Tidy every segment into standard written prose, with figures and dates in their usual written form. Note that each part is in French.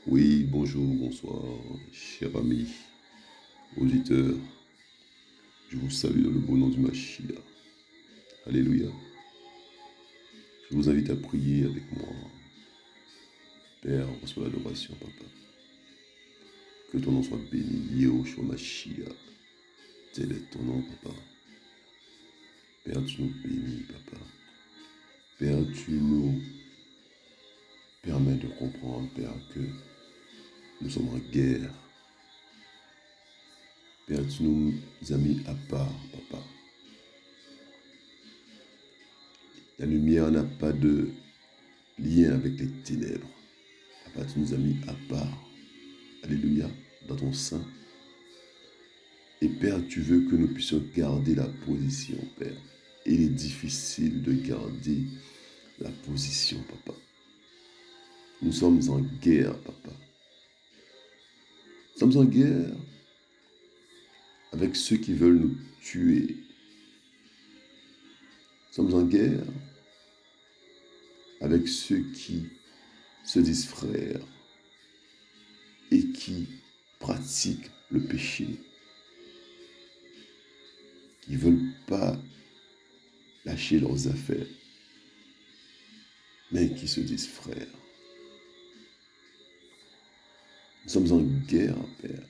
Oui, bonjour, bonsoir, cher ami, auditeur. Je vous salue dans le beau nom du Machia. Alléluia. Je vous invite à prier avec moi. Père, reçois l'adoration, papa. Que ton nom soit béni. Yehoshua Machia. Tel est ton nom, papa. Père, tu nous bénis, papa. Père, tu nous permets de comprendre, Père, que nous sommes en guerre. Père, tu nous as mis à part, papa. La lumière n'a pas de lien avec les ténèbres. Papa, tu nous as mis à part. Alléluia, dans ton sein. Et Père, tu veux que nous puissions garder la position, Père. Il est difficile de garder la position, papa. Nous sommes en guerre, papa. Nous sommes en guerre avec ceux qui veulent nous tuer. Nous sommes en guerre avec ceux qui se disent frères et qui pratiquent le péché, qui ne veulent pas lâcher leurs affaires, mais qui se disent frères. Nous sommes en guerre, Père.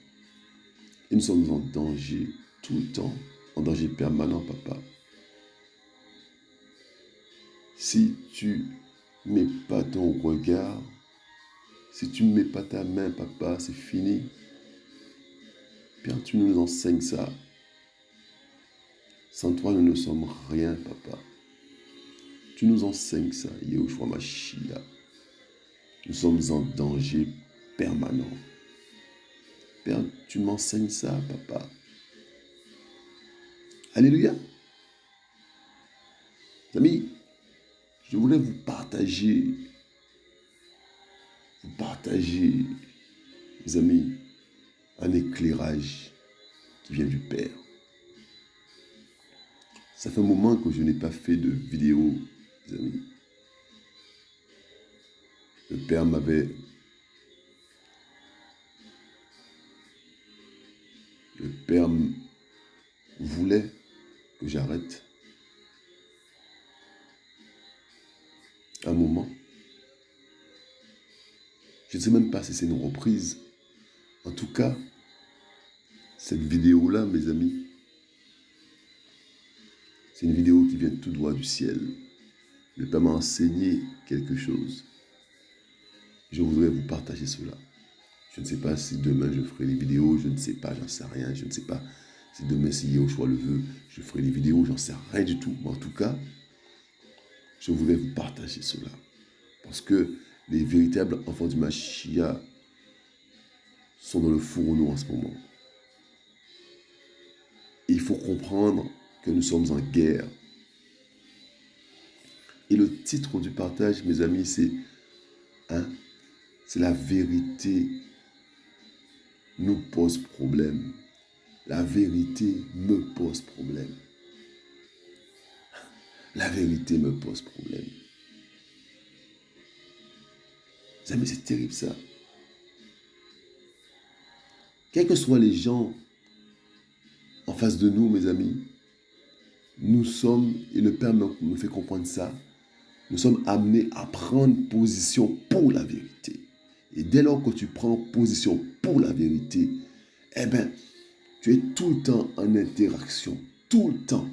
Et nous sommes en danger tout le temps, en danger permanent, papa. Si tu ne mets pas ton regard, si tu ne mets pas ta main, papa, c'est fini. Père, tu nous enseignes ça. Sans toi, nous ne sommes rien, papa. Tu nous enseignes ça, Yehoshua Mashiach. Nous sommes en danger permanent. Père, tu m'enseignes ça, papa. Alléluia. Amis, je voulais vous partager, mes amis, un éclairage qui vient du Père. Ça fait un moment que je n'ai pas fait de vidéo, mes amis. Le Père voulait que j'arrête un moment. Je ne sais même pas si c'est une reprise. En tout cas, cette vidéo-là, mes amis, c'est une vidéo qui vient tout droit du ciel. Le Père m'a enseigné quelque chose. Je voudrais vous partager cela. Je ne sais pas si demain je ferai les vidéos, je ne sais pas, j'en sais rien. Je ne sais pas si demain, si Yehoshua le veut, je ferai les vidéos, j'en sais rien du tout. Mais en tout cas, je voudrais vous partager cela. Parce que les véritables enfants du Mashiach sont dans le fourneau en ce moment. Et il faut comprendre que nous sommes en guerre. Et le titre du partage, mes amis, c'est la vérité nous pose problème. La vérité me pose problème. La vérité me pose problème. Mes amis, c'est terrible ça. Quels que soient les gens en face de nous, mes amis, nous sommes, et le Père me fait comprendre ça, nous sommes amenés à prendre position pour la vérité. Et dès lors que tu prends position pour la vérité, eh bien, tu es tout le temps en interaction, tout le temps,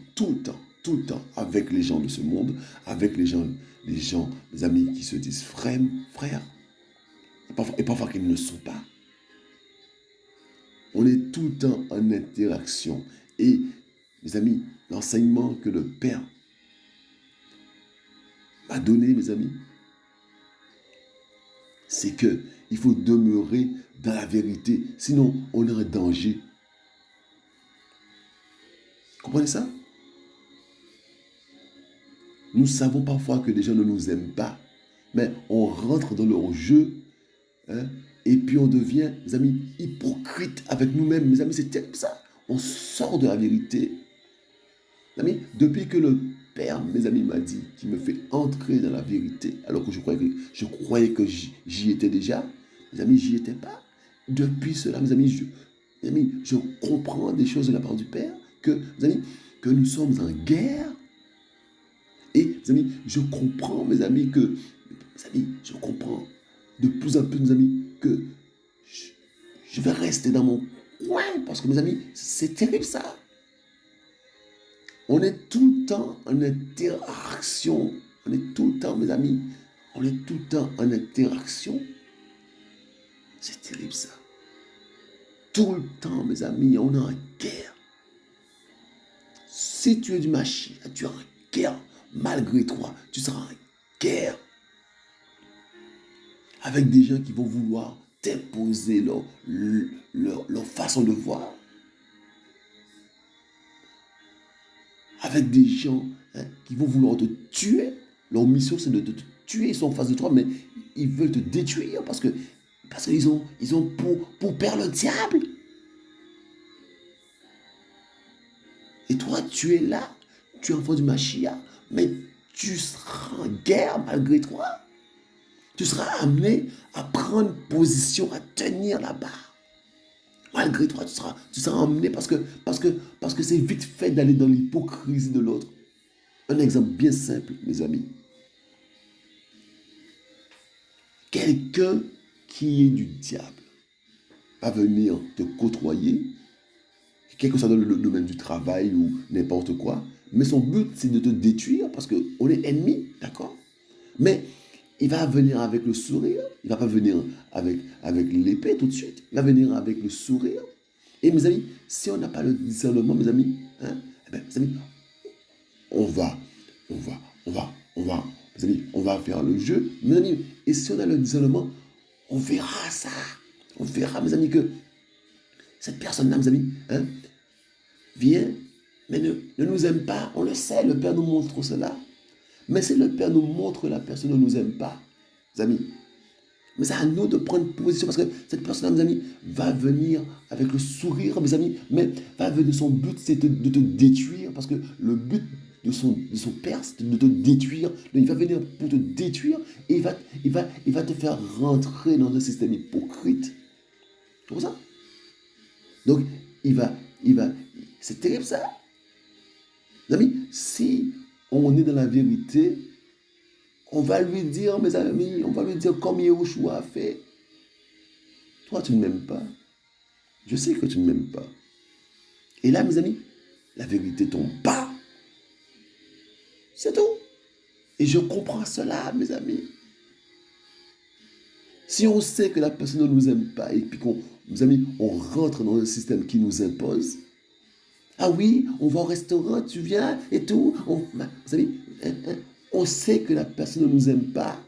avec les gens de ce monde, avec les gens, les amis qui se disent frères, et parfois qu'ils ne le sont pas. On est tout le temps en interaction. Et, mes amis, l'enseignement que le Père m'a donné, mes amis, c'est qu'il faut demeurer dans la vérité. Sinon, on est en danger. Comprenez ça? Nous savons parfois que les gens ne nous aiment pas, mais on rentre dans leur jeu, et puis on devient, mes amis, hypocrite avec nous-mêmes. Mes amis, c'est terrible ça. On sort de la vérité. Mes amis, depuis que le Père, mes amis, m'a dit qu'il me fait entrer dans la vérité, alors que je croyais que j'y étais déjà, mes amis, j'y étais pas. Depuis cela, mes amis, je comprends des choses de la part du Père, que, mes amis, que nous sommes en guerre. Et, mes amis, je comprends, mes amis, je comprends de plus en plus, mes amis, que je vais rester dans mon coin, parce que, mes amis, c'est terrible ça. On est tout le temps en interaction. On est tout le temps, mes amis, on est tout le temps en interaction. C'est terrible ça. Tout le temps, mes amis, on est en guerre. Si tu es du Mashiach, tu es en guerre. Malgré toi, tu seras en guerre avec des gens qui vont vouloir t'imposer leur façon de voir. Avec des gens qui vont vouloir te tuer. Leur mission, c'est de te tuer. Ils sont en face de toi, mais ils veulent te détruire parce qu'ils ont pour père le diable. Et toi, tu es là, tu es enfant du Mashiach, mais tu seras en guerre malgré toi. Tu seras amené à prendre position, à tenir la barre. Malgré toi, tu seras amené parce que c'est vite fait d'aller dans l'hypocrisie de l'autre. Un exemple bien simple, mes amis. Quelqu'un qui est du diable va venir te côtoyer, quel que soit le domaine du travail ou n'importe quoi, mais son but, c'est de te détruire parce qu'on est ennemis, d'accord? Mais il va venir avec le sourire, il ne va pas venir avec l'épée tout de suite, il va venir avec le sourire. Et mes amis, si on n'a pas le discernement, mes amis, mes amis, mes amis, on va faire le jeu, mes amis, et si on a le discernement, on verra ça. On verra, mes amis, que cette personne-là, mes amis, vient, mais ne nous aime pas. On le sait, le Père nous montre cela. Mais si le Père nous montre la personne ne nous aime pas, mes amis, mais c'est à nous de prendre position parce que cette personne-là, mes amis, va venir avec le sourire, mes amis, mais va venir, son but, c'est de te détruire parce que le but de son Père, c'est de te détruire. Donc, il va venir pour te détruire et il va te faire rentrer dans un système hypocrite. C'est pour ça. Donc, c'est terrible ça. Mes amis, si on est dans la vérité, on va lui dire, mes amis, on va lui dire comme Yahushua a fait. Toi, tu ne m'aimes pas. Je sais que tu ne m'aimes pas. Et là, mes amis, la vérité tombe pas. C'est tout. Et je comprends cela, mes amis. Si on sait que la personne ne nous aime pas et puis mes amis, on rentre dans un système qui nous impose, ah oui, on va au restaurant, tu viens et tout. Vous savez, on sait que la personne ne nous aime pas.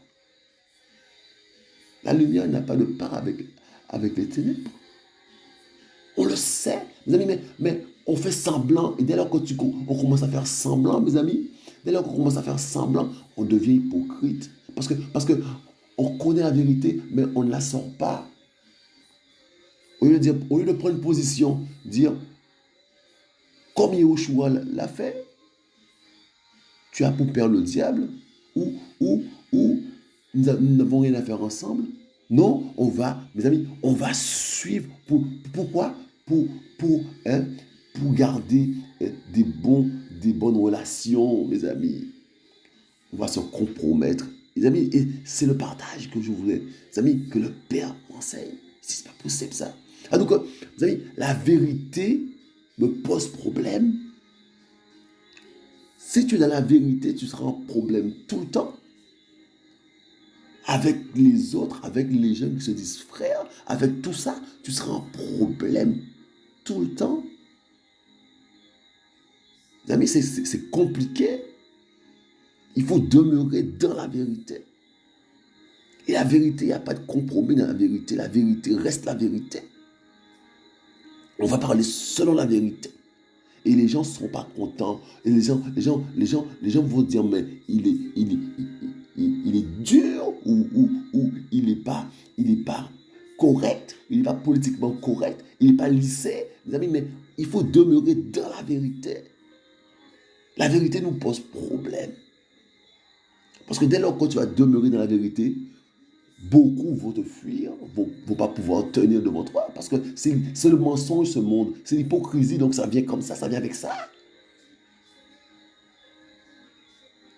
La lumière n'a pas de part avec les ténèbres. On le sait, mes amis, mais on fait semblant. Et dès lors qu'on commence à faire semblant, mes amis, dès lors qu'on commence à faire semblant, on devient hypocrite. Parce que on connaît la vérité, mais on ne la sort pas. Au lieu de prendre une position, dire, comme Yahushua l'a fait, tu as pour père le diable, ou nous n'avons rien à faire ensemble. Non, mes amis, on va suivre. Pourquoi? Pour garder des bonnes relations, mes amis. On va se compromettre. Les amis, et c'est le partage que je voulais. Les amis, que le Père m'enseigne. Si c'est pas possible, ça. Ah, donc, vous amis, la vérité me pose problème. Si tu es dans la vérité, tu seras en problème tout le temps. Avec les autres, avec les gens qui se disent frères, avec tout ça, tu seras en problème tout le temps. Les amis, c'est compliqué. Il faut demeurer dans la vérité. Et la vérité, il n'y a pas de compromis dans la vérité. La vérité reste la vérité. On va parler selon la vérité. Et les gens ne seront pas contents. Et les gens vont dire, mais il est dur ou il n'est pas correct. Il n'est pas politiquement correct. Il n'est pas lissé. Les amis, mais il faut demeurer dans la vérité. La vérité nous pose problème. Parce que dès lors que tu vas demeurer dans la vérité, beaucoup vont te fuir, vont pas pouvoir tenir devant toi, parce que c'est le mensonge, ce monde, c'est l'hypocrisie, donc ça vient comme ça vient avec ça.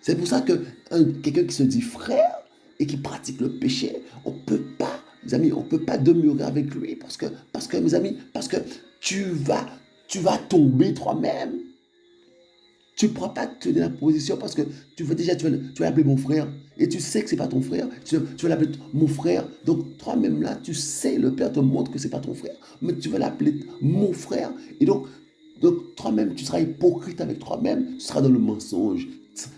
C'est pour ça que quelqu'un qui se dit frère et qui pratique le péché, on peut pas, mes amis, on peut pas demeurer avec lui parce que mes amis, parce que tu vas tomber toi-même. Tu ne pourras pas tenir la position parce que tu vas déjà, tu vas l'appeler mon frère. Et tu sais que ce n'est pas ton frère. Tu vas l'appeler mon frère. Donc toi-même là, tu sais, le Père te montre que ce n'est pas ton frère. Mais tu vas l'appeler mon frère. Et donc toi-même, tu seras hypocrite avec toi-même. Tu seras dans le mensonge.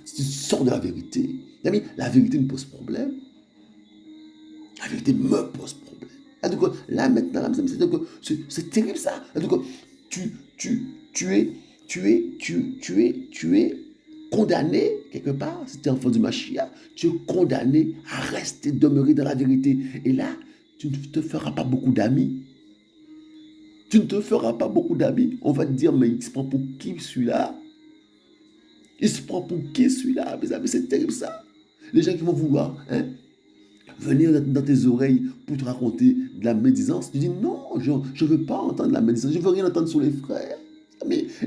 Tu sors de la vérité. Amis, la vérité me pose problème. La vérité me pose problème. Et donc là maintenant, là, c'est terrible ça. Et donc tu es condamné quelque part, si tu es enfant du Mashiach, tu es condamné à rester, demeurer dans la vérité. Et là, tu ne te feras pas beaucoup d'amis. Tu ne te feras pas beaucoup d'amis. On va te dire, mais il se prend pour qui celui-là? Il se prend pour qui celui-là? Mes amis, c'est terrible ça. Les gens qui vont vouloir venir dans tes oreilles pour te raconter de la médisance, tu dis non, je ne veux pas entendre la médisance, je ne veux rien entendre sur les frères.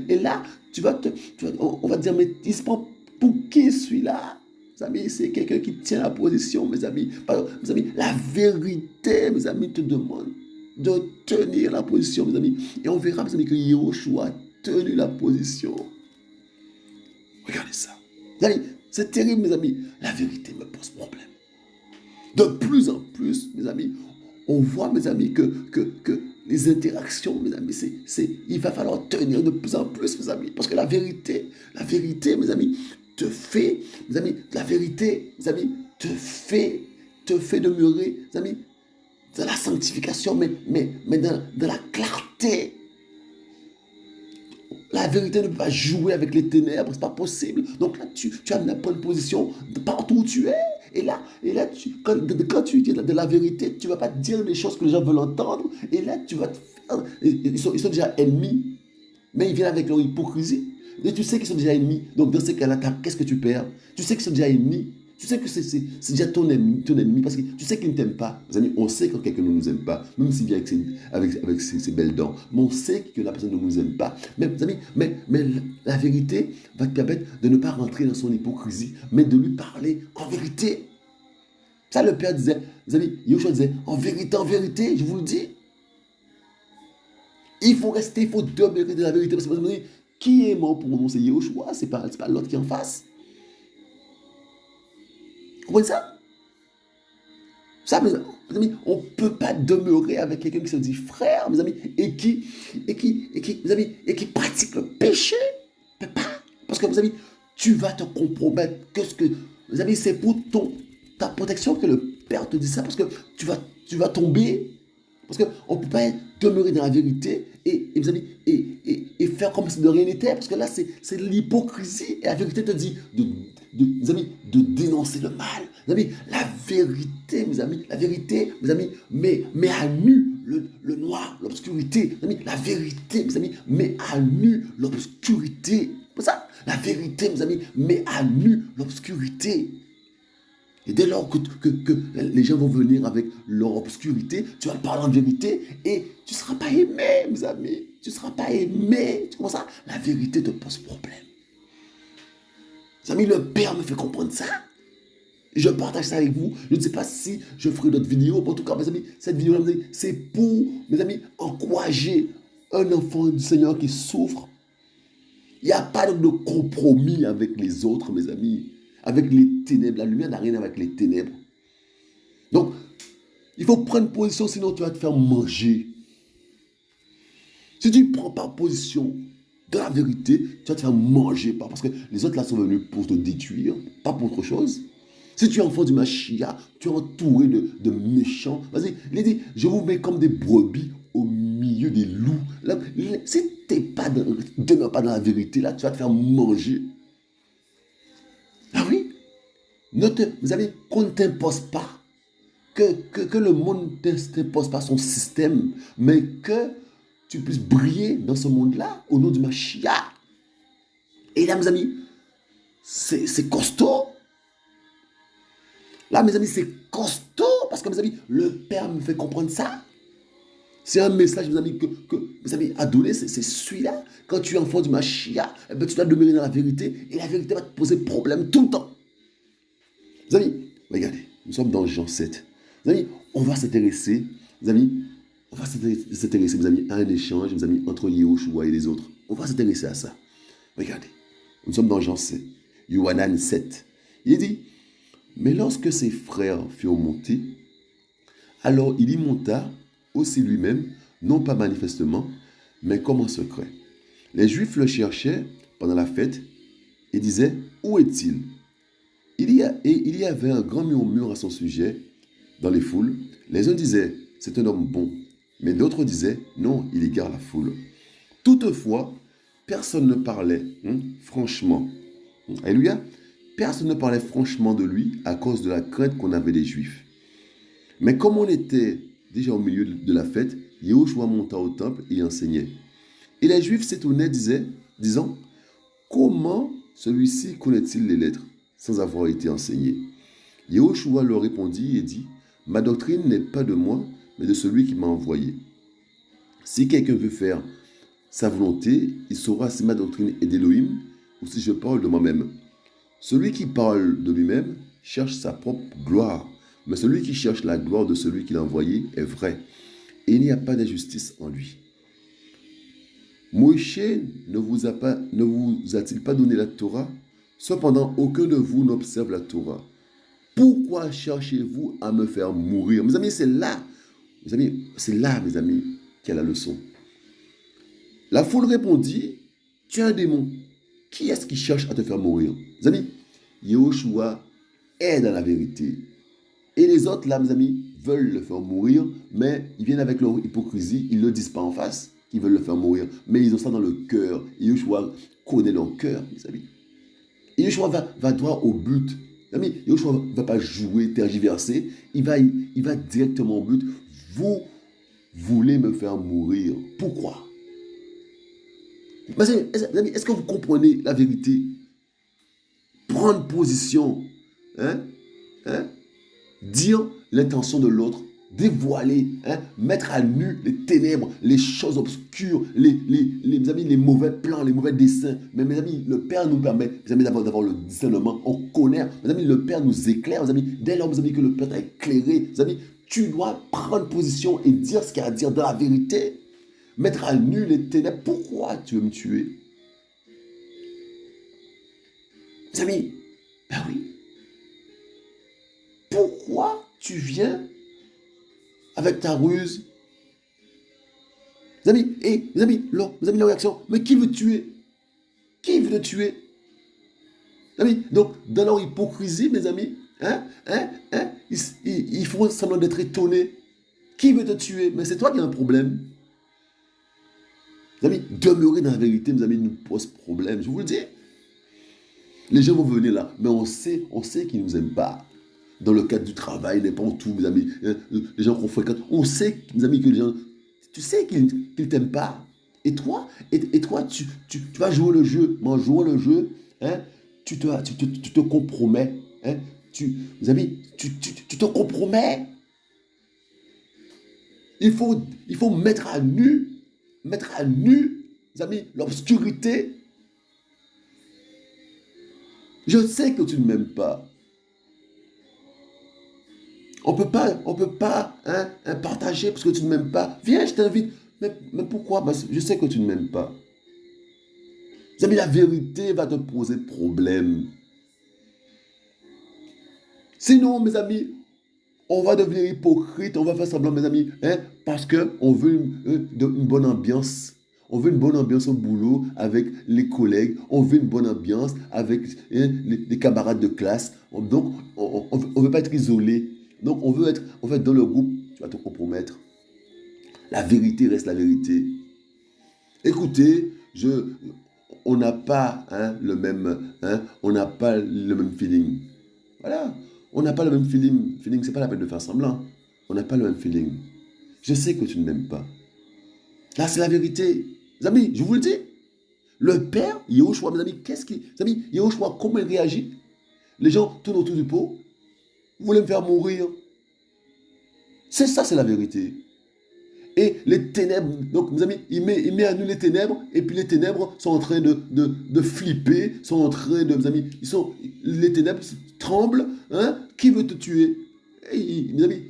Et là, on va te dire, mais il se prend pour qui celui-là? Mes amis, c'est quelqu'un qui tient la position, mes amis. Mes amis, la vérité, mes amis, te demande de tenir la position, mes amis. Et on verra, mes amis, que Yahushua a tenu la position. Regardez ça. C'est terrible, mes amis. La vérité me pose problème. De plus en plus, mes amis, on voit, mes amis, que les interactions, mes amis, il va falloir tenir de plus en plus, mes amis, parce que la vérité, mes amis, la vérité, mes amis, te fait demeurer, mes amis, dans la sanctification, mais dans la clarté. La vérité ne peut pas jouer avec les ténèbres, c'est pas possible. Donc là, tu as une bonne position partout où tu es. Et là quand tu dis de la vérité, tu ne vas pas dire les choses que les gens veulent entendre. Et là, tu vas te faire... Ils sont déjà ennemis, mais ils viennent avec leur hypocrisie. Et tu sais qu'ils sont déjà ennemis. Donc dans ces cas-là, qu'est-ce que tu perds? Tu sais qu'ils sont déjà ennemis. Tu sais que c'est déjà ton ennemi, parce que tu sais qu'il ne t'aime pas. Mes amis, on sait quand quelqu'un ne nous aime pas, même s'il vient avec ses belles dents, mais on sait que la personne ne nous aime pas. Mais, mes amis, mais la vérité va te permettre de ne pas rentrer dans son hypocrisie, mais de lui parler en vérité. Ça, le Père disait, mes amis, Yahushua disait, en vérité, je vous le dis, il faut demeurer de la vérité. Parce que, mes amis, qui est mort pour nous? C'est Yahushua, c'est pas l'autre qui est en face. Vous comprenez ça? Ça, mes amis, on ne peut pas demeurer avec quelqu'un qui se dit frère, mes amis, et qui pratique le péché. On ne peut pas. Parce que, mes amis, tu vas te compromettre. Mes amis, c'est pour ta protection que le Père te dit ça, parce que tu vas tomber. Parce qu'on ne peut pas demeurer dans la vérité mes amis, et faire comme si de rien n'était. Parce que là, c'est l'hypocrisie. Et la vérité te dit mes amis, de dénoncer le mal. Mes amis, la vérité, mes amis, met à nu le noir, l'obscurité. Mes amis, la vérité, mes amis, met à nu l'obscurité. C'est ça? La vérité, mes amis, met à nu l'obscurité. Et dès lors que les gens vont venir avec leur obscurité, tu vas parler en vérité et tu ne seras pas aimé, mes amis. Tu ne seras pas aimé. Tu comprends ça? La vérité te pose problème. Mes amis, le Père me fait comprendre ça. Je partage ça avec vous. Je ne sais pas si je ferai d'autres vidéos. En tout cas, mes amis, cette vidéo-là, c'est pour, mes amis, encourager un enfant du Seigneur qui souffre. Il n'y a pas de compromis avec les autres, mes amis. Avec les ténèbres. La lumière n'a rien avec les ténèbres. Donc, il faut prendre position, sinon tu vas te faire manger. Si tu ne prends pas position de la vérité, tu vas te faire manger. Parce que les autres là sont venus pour te détruire, pas pour autre chose. Si tu es enfant du Mashiach, tu es entouré de méchants. Vas-y, il dit, je vous mets comme des brebis au milieu des loups. Là, si tu ne demeures pas dans la vérité, là, tu vas te faire manger. Ah oui? Vous savez, qu'on ne t'impose pas. Que le monde ne t'impose pas son système, mais que tu puisses briller dans ce monde-là au nom du Mashiach. Et là, mes amis, c'est costaud. Là, mes amis, c'est costaud parce que, mes amis, le Père me fait comprendre ça. C'est un message, mes amis, que mes amis, à donner, c'est celui-là. Quand tu es enfant du Mashiach, eh ben, tu dois demeurer dans la vérité, et la vérité va te poser problème tout le temps. Mes amis, regardez, nous sommes dans Jean 7. Mes amis, on va s'intéresser, mes amis, mes amis, à un échange, mes amis, entre Yehoshua et les autres. On va s'intéresser à ça. Regardez, nous sommes dans Jean 7, Yohanan 7. Il dit, mais lorsque ses frères furent montés, alors il y monta aussi lui-même, non pas manifestement, mais comme en secret. Les Juifs le cherchaient pendant la fête et disaient, où est-il? Il y avait un grand murmure à son sujet dans les foules. Les uns disaient, c'est un homme bon, mais d'autres disaient, non, il égare la foule. Toutefois, personne ne parlait franchement. Alléluia. Personne ne parlait franchement de lui à cause de la crainte qu'on avait des Juifs. Mais comme on était déjà au milieu de la fête, Yehoshua monta au temple et enseignait. Et les Juifs s'étonnaient, disant, comment celui-ci connaît-il les lettres sans avoir été enseigné? Yehoshua leur répondit et dit, ma doctrine n'est pas de moi, mais de celui qui m'a envoyé. Si quelqu'un veut faire sa volonté, il saura si ma doctrine est d'Élohim ou si je parle de moi-même. Celui qui parle de lui-même cherche sa propre gloire, mais celui qui cherche la gloire de celui qui l'a envoyé est vrai, et il n'y a pas d'injustice en lui. Moïse ne vous a-t-il pas donné la Torah? Cependant, aucun de vous n'observe la Torah. Pourquoi cherchez-vous à me faire mourir? Mes amis, c'est là, mes amis, qu'il y a la leçon. La foule répondit, tu es un démon. Qui est-ce qui cherche à te faire mourir? Mes amis, Yehoshua est dans la vérité. Et les autres, là, mes amis, veulent le faire mourir, mais ils viennent avec leur hypocrisie, ils ne le disent pas en face qu'ils veulent le faire mourir, mais ils ont ça dans le cœur. Yehoshua connaît leur cœur, mes amis. Yehoshua va droit au but. Mes amis, Yehoshua ne va pas jouer, tergiverser, il va directement au but. Vous voulez me faire mourir. Pourquoi? Est-ce que vous comprenez la vérité? Prendre position, dire l'intention de l'autre, dévoiler, mettre à nu les ténèbres, les choses obscures, mes amis, les mauvais plans, les mauvais desseins. Mais mes amis, le Père nous permet, mes amis, d'avoir le discernement. On connaît, mes amis, le Père nous éclaire, mes amis. Dès lors, mes amis, que le Père t'a éclairé, mes amis, tu dois prendre position et dire ce qu'il y a à dire dans la vérité. Mettre à nu les ténèbres. Pourquoi tu veux me tuer? Mes amis, ben oui. Pourquoi tu viens avec ta ruse? Mes amis, leur réaction, mais qui veut tuer? Qui veut te tuer? Mes amis, donc, dans leur hypocrisie, mes amis, ils font semblant d'être étonnés. Qui veut te tuer? Mais c'est toi qui as un problème. Mes amis, demeurer dans la vérité, mes amis, nous pose problème. Je vous le dis. Les gens vont venir là, mais on sait qu'ils ne nous aiment pas. Dans le cadre du travail, n'importe où, mes amis, les gens qu'on fréquente, on sait, mes amis, que les gens, tu sais qu'ils ne t'aiment pas. Et toi, tu vas jouer le jeu. Mais en jouant le jeu, tu te compromets. Mes amis, tu te compromets. Il faut mettre à nu, mes amis, l'obscurité. Je sais que tu ne m'aimes pas. On peut pas partager parce que tu ne m'aimes pas. Viens, je t'invite. Mais pourquoi? Parce que je sais que tu ne m'aimes pas. Mes amis, la vérité va te poser problème. Sinon, mes amis, on va devenir hypocrite, on va faire semblant, mes amis, parce qu'on veut une bonne ambiance. On veut une bonne ambiance au boulot avec les collègues. On veut une bonne ambiance avec les camarades de classe. Donc, on ne veut pas être isolé. Donc, on veut être dans le groupe. Tu vas te compromettre. La vérité reste la vérité. Écoutez, on n'a pas le même feeling. Voilà. On n'a pas le même feeling. Feeling, c'est pas la peine de faire semblant. On n'a pas le même feeling. Je sais que tu ne m'aimes pas. Là, c'est la vérité. Les amis, je vous le dis. Le Père, Yehoshua, mes amis, Yehoshua, comment il réagit? Les gens tournent autour du pot. Vous voulez me faire mourir? C'est ça, c'est la vérité. Et les ténèbres, donc mes amis, il met à nous les ténèbres, et puis les ténèbres sont en train de flipper, sont en train de, mes amis, les ténèbres tremblent, hein, qui veut te tuer? Mes amis,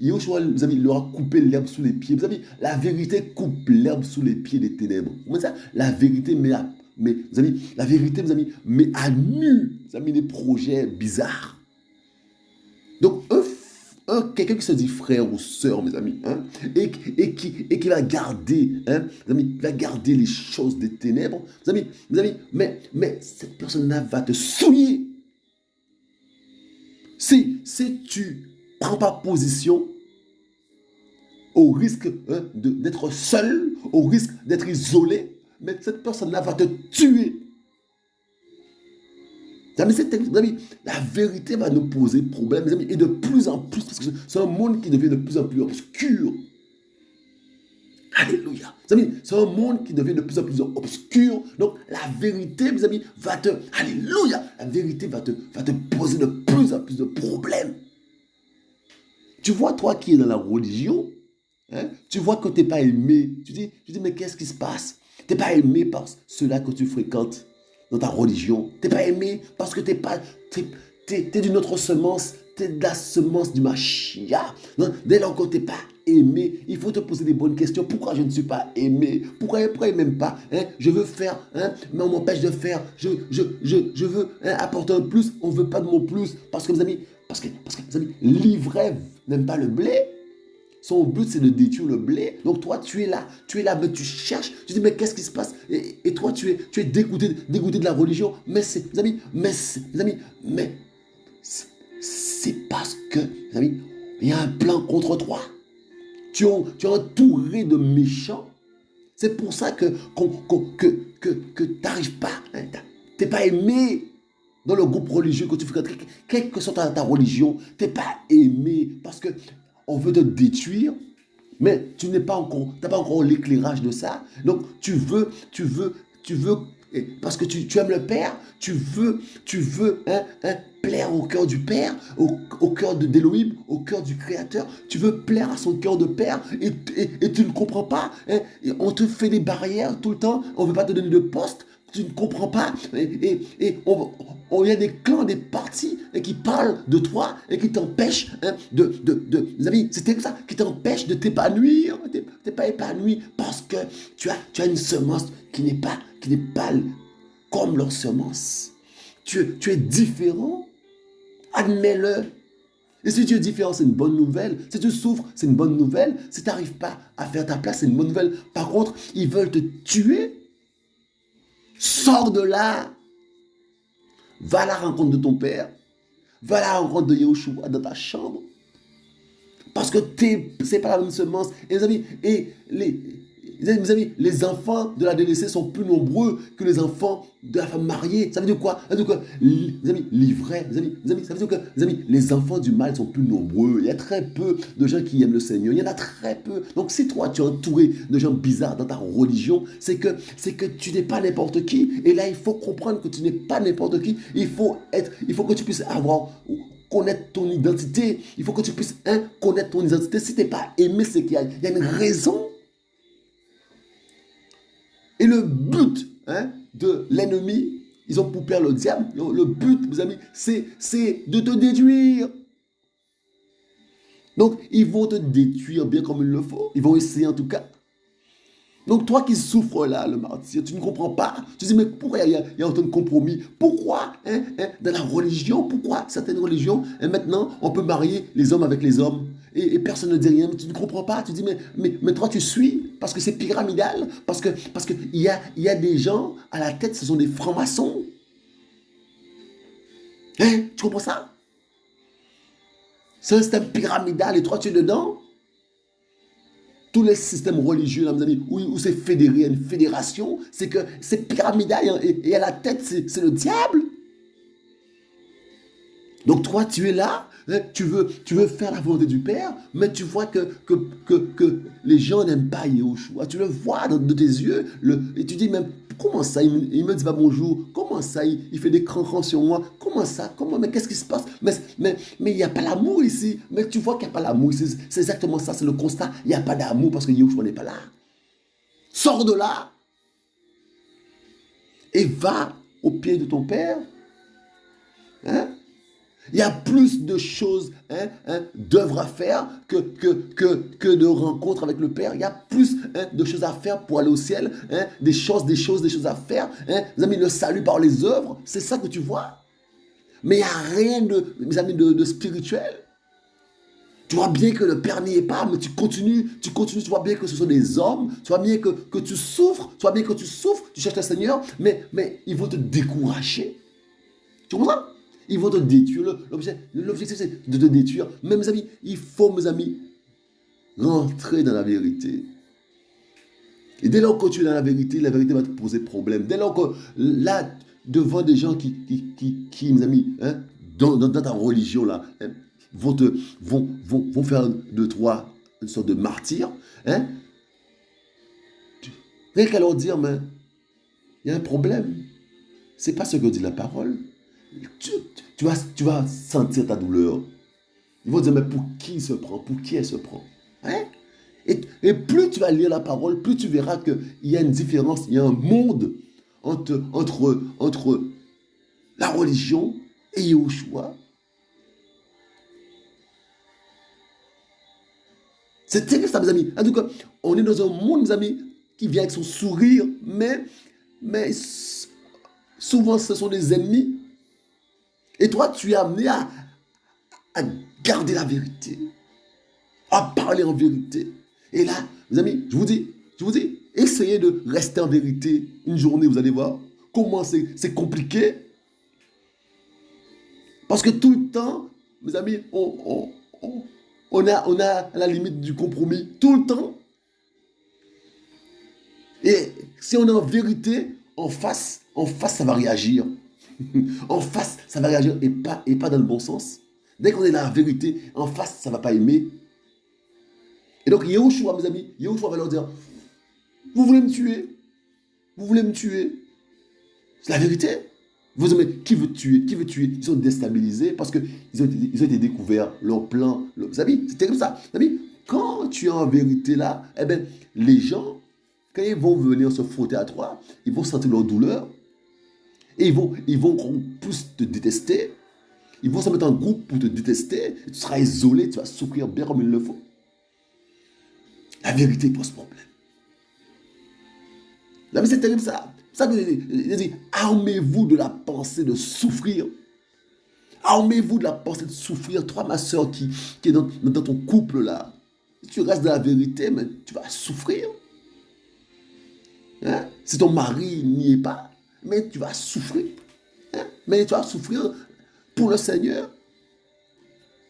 Yoshua, mes amis, il leur a coupé l'herbe sous les pieds. Mes amis, la vérité coupe l'herbe sous les pieds des ténèbres. Vous comprenez ça? La vérité mes amis, la vérité, mes amis, met à nu, mes amis, des projets bizarres. Donc, quelqu'un qui se dit frère ou sœur, mes amis, hein, et qui va garder, hein, mes amis, va garder les choses des ténèbres, mes amis, mais cette personne-là va te souiller. Si tu ne prends pas position, au risque, hein, d'être seul, au risque d'être isolé, mais cette personne-là va te tuer. Mes amis, la vérité va nous poser problème, mes amis, et de plus en plus, parce que c'est un monde qui devient de plus en plus obscur. Alléluia. Mes amis, c'est un monde qui devient de plus en plus obscur. Donc, la vérité, mes amis, alléluia, la vérité va te poser de plus en plus de problèmes. Tu vois, toi qui es dans la religion, hein, tu vois que tu n'es pas aimé. Tu dis, mais qu'est-ce qui se passe? Tu n'es pas aimé par ceux-là que tu fréquentes dans ta religion. Tu n'es pas aimé parce que tu es d'une autre semence. Tu es de la semence du Mashiach. Dès lors que tu n'es pas aimé, il faut te poser des bonnes questions. Pourquoi je ne suis pas aimé? Pourquoi il ne m'aime pas, hein? Je veux faire, hein, mais on m'empêche de faire. Je veux, hein, apporter un plus. On ne veut pas de mon plus. Parce que, mes amis, mes amis, l'ivraie n'aime pas le blé. Son but, c'est de détruire le blé. Donc toi, tu es là, mais tu cherches. Tu dis, mais qu'est-ce qui se passe? Et toi, tu es dégoûté de la religion. Mais mes amis, c'est parce que, mes amis, il y a un plan contre toi. Tu es entouré de méchants. C'est pour ça que tu n'arrives pas. Hein, tu n'es pas aimé dans le groupe religieux que tu fréquentes. Quelle que soit ta religion, tu n'es pas aimé parce que on veut te détruire, mais tu n'as pas encore l'éclairage de ça. Donc, tu veux, parce que tu aimes le Père, tu veux plaire au cœur du Père, au cœur d'Élohim, au cœur du Créateur. Tu veux plaire à son cœur de Père et tu ne comprends pas. Hein, on te fait des barrières tout le temps, on ne veut pas te donner de poste. Tu ne comprends pas. Et il y a des clans, des partis qui parlent de toi et qui t'empêchent, hein, mes amis, c'est comme ça, qui t'empêchent de t'épanouir. Tu n'es pas épanoui parce que tu as une semence qui n'est pas comme leur semence. Tu es différent. Admets-le. Et si tu es différent, c'est une bonne nouvelle. Si tu souffres, c'est une bonne nouvelle. Si tu n'arrives pas à faire ta place, c'est une bonne nouvelle. Par contre, ils veulent te tuer. Sors de là. Va à la rencontre de ton père. Va à la rencontre de Yahushua dans ta chambre. Parce que c'est pas la même semence. Et mes amis, les enfants de la délaissée sont plus nombreux que les enfants de la femme mariée. Ça veut dire quoi? Ça veut dire que, mes amis, l'ivraie, mes amis, ça veut dire que, mes amis, les enfants du mal sont plus nombreux. Il y a très peu de gens qui aiment le Seigneur. Il y en a très peu. Donc, si toi, tu es entouré de gens bizarres dans ta religion, c'est que tu n'es pas n'importe qui. Et là, il faut comprendre que tu n'es pas n'importe qui. Il faut que tu puisses connaître ton identité. Il faut que tu puisses connaître ton identité. Si tu n'es pas aimé, c'est qu'il y a une raison. Et le but, hein, de l'ennemi, ils ont pour père le diable. Le but, mes amis, c'est de te détruire. Donc, ils vont te détruire bien comme il le faut. Ils vont essayer en tout cas. Donc, toi qui souffres là, le martyr, tu ne comprends pas. Tu te dis, mais pourquoi il y a autant de compromis? Pourquoi, dans la religion, pourquoi certaines religions, maintenant, on peut marier les hommes avec les hommes et personne ne dit rien, mais tu ne comprends pas. Tu dis, mais toi, tu suis, parce que c'est pyramidal, parce que il y a des gens à la tête, ce sont des francs-maçons. Tu comprends ça? C'est un système pyramidal et toi, tu es dedans. Tous les systèmes religieux, là, mes amis, où c'est fédéré, une fédération, c'est que c'est pyramidal et à la tête, c'est le diable. Donc toi, tu es là, hein, tu veux faire la volonté du Père, mais tu vois que les gens n'aiment pas Yahushua. Tu le vois de tes yeux, et tu dis même, comment ça? Il me dit pas bonjour. comment ça, il fait des crans sur moi? Comment ça? Comment, mais qu'est-ce qui se passe? Mais il n'y a pas l'amour ici. Mais tu vois qu'il n'y a pas l'amour ici. C'est exactement ça, c'est le constat. Il n'y a pas d'amour parce que Yahushua n'est pas là. Sors de là et va au pied de ton Père. Hein? Il y a plus de choses, d'œuvres à faire que de rencontres avec le Père. Il y a plus de choses à faire pour aller au ciel. Des choses à faire. Mes amis, le salut par les œuvres, c'est ça que tu vois. Mais il n'y a rien mes amis, de spirituel. Tu vois bien que le Père n'y est pas, mais tu continues, tu vois bien que ce sont des hommes, tu vois bien que tu souffres, tu cherches le Seigneur, mais ils vont te décourager. Tu comprends ça? Ils vont te détruire. L'objectif, c'est de te détruire. Mais mes amis, il faut, mes amis, rentrer dans la vérité. Et dès lors que tu es dans la vérité va te poser problème. Dès lors que, là, devant des gens qui mes amis, dans ta religion, là, vont faire de toi une sorte de martyr, rien qu'à leur dire, mais il y a un problème. C'est pas ce que dit la parole. Tu vas sentir ta douleur. Ils vont dire, mais pour qui il se prend? Pour qui elle se prend? Et plus tu vas lire la parole, plus tu verras qu'il y a une différence, il y a un monde entre la religion et Yahushua. C'est terrible ça, mes amis. En tout cas, on est dans un monde, mes amis, qui vient avec son sourire, mais souvent ce sont des ennemis. Et toi, tu es amené à garder la vérité, à parler en vérité. Et là, mes amis, je vous dis, essayez de rester en vérité une journée, vous allez voir comment c'est compliqué. Parce que tout le temps, mes amis, on a à la limite du compromis, tout le temps. Et si on est en vérité, en face, ça va réagir. En face, ça va réagir et pas dans le bon sens. Dès qu'on est dans la vérité, en face, ça ne va pas aimer. Et donc, Yahushua, mes amis, Yahushua va leur dire, vous voulez me tuer? Vous voulez me tuer? C'est la vérité. Vous dites, mais qui veut tuer? Qui veut tuer? Ils sont déstabilisés parce qu'ils ont été découverts, leur plan. Vous savez, c'était comme ça. Vous savez, quand tu es en vérité là, eh bien, les gens, quand ils vont venir se frotter à toi, ils vont sentir leur douleur. Et ils vont plus te détester. Ils vont se mettre en groupe pour te détester. Tu seras isolé, tu vas souffrir bien comme il le faut. La vérité pose problème. La vie, c'est terrible ça. C'est ça que je dis, armez-vous de la pensée de souffrir. Armez-vous de la pensée de souffrir. Toi, ma soeur, qui est dans ton couple là, si tu restes dans la vérité, mais tu vas souffrir. Si ton mari n'y est pas, mais tu vas souffrir. Mais tu vas souffrir pour le Seigneur.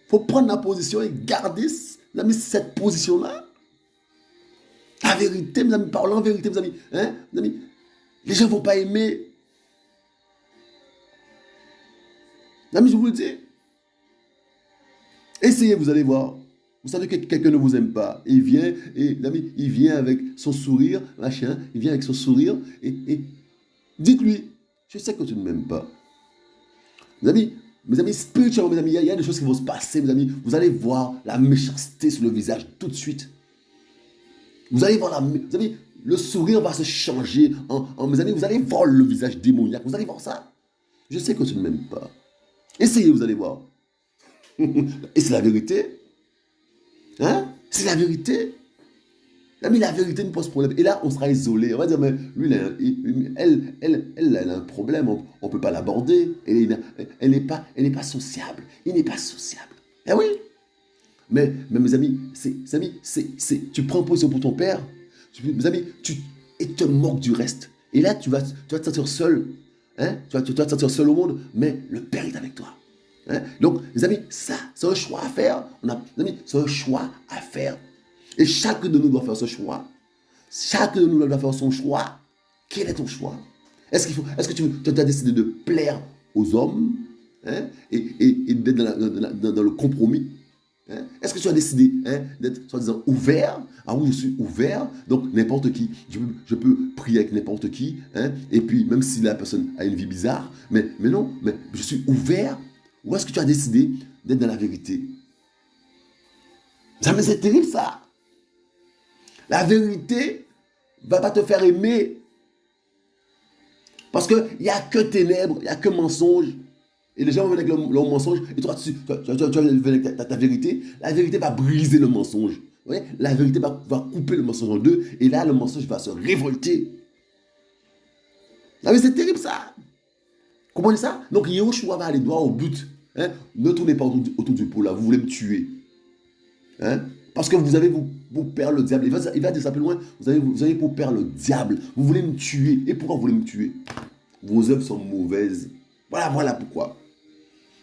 Il faut prendre la position et garder cette position-là. La vérité, mes amis, parlons en vérité, mes amis. Mes amis, les gens ne vont pas aimer. Mes amis, je vous le dis. Essayez, vous allez voir. Vous savez que quelqu'un ne vous aime pas. Il vient, et l'ami, il vient avec son sourire, machin, il vient avec son sourire, et dites-lui, je sais que tu ne m'aimes pas. Mes amis, spirituellement, mes amis, il y a des choses qui vont se passer, mes amis. Vous allez voir la méchanceté sur le visage tout de suite. Vous allez voir le sourire va se changer. Mes amis, vous allez voir le visage démoniaque. Vous allez voir ça. Je sais que tu ne m'aimes pas. Essayez, vous allez voir. Et c'est la vérité. C'est la vérité. Mais la vérité nous pose problème. Et là, on sera isolé. On va dire, mais lui, elle a un problème. On ne peut pas l'aborder. Elle n'est pas sociable. Il n'est pas sociable. Eh oui. Mais mes amis, tu prends position pour ton père. Mes amis, et te moques du reste. Et là, tu vas te sentir seul. Tu vas te sentir seul au monde. Mais le père est avec toi. Donc, les amis, ça, c'est un choix à faire. C'est un choix à faire. Et chacun de nous doit faire ce choix. Chacun de nous doit faire son choix. Quel est ton choix? Est-ce que tu as décidé de plaire aux hommes et d'être dans le compromis? Hein? Est-ce que tu as décidé d'être, soi-disant, ouvert? Ah oui, je suis ouvert, donc n'importe qui. Je peux prier avec n'importe qui. Et puis, même si la personne a une vie bizarre, mais non, mais je suis ouvert. Ou est-ce que tu as décidé d'être dans la vérité? Ça, mais c'est terrible ça. La vérité va pas te faire aimer. Parce qu'il n'y a que ténèbres, il n'y a que mensonges. Et les gens vont venir avec leur mensonge. Et toi, tu vas venir avec ta vérité. La vérité va briser le mensonge. Vous voyez? La vérité va couper le mensonge en deux. Et là, le mensonge va se révolter. Ah mais c'est terrible ça. Comprenez ça? Donc Yehoshua va aller droit au but. Ne tournez pas autour du pot là. Vous voulez me tuer. Parce que vous avez pour père le diable. Il va dire ça plus loin. Vous avez pour père le diable. Vous voulez me tuer. Et pourquoi vous voulez me tuer? Vos œuvres sont mauvaises. Voilà pourquoi.